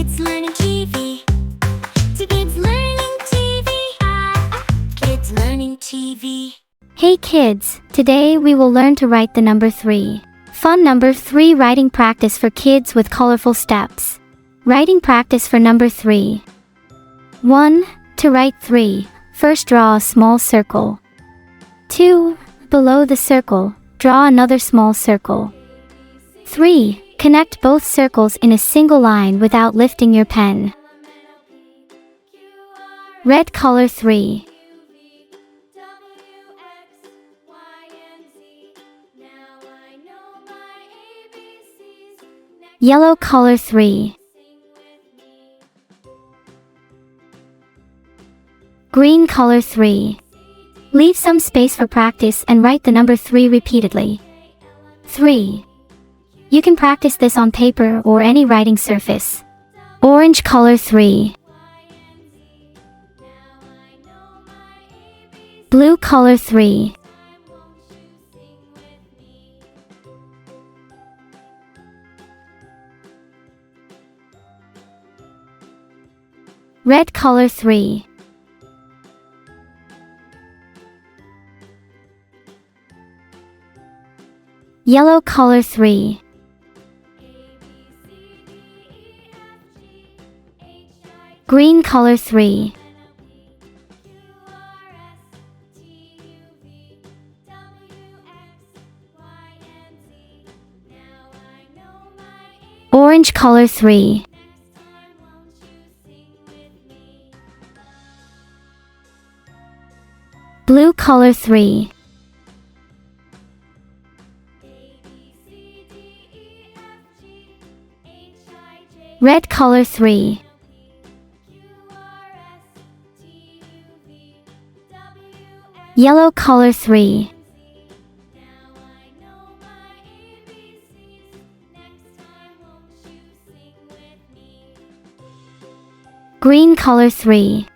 Kids Learning TV. To Kids Learning TV. Kids Learning TV. Hey kids, today we will learn to write the number 3. Fun number 3 writing practice for kids with colorful steps. Writing practice for number 3. 1. To write 3, first draw a small circle. 2. Below the circle, draw another small circle. 3. Connect both circles in a single line without lifting your pen. Red color 3. Yellow color 3. Green color 3. Leave some space for practice and write the number 3 repeatedly. 3. You can practice this on paper or any writing surface. Orange color 3. Blue color 3. Red color 3. Yellow color 3. Green color 3. Orange color 3. Blue color 3. Red color 3. Yellow color 3. Green color 3.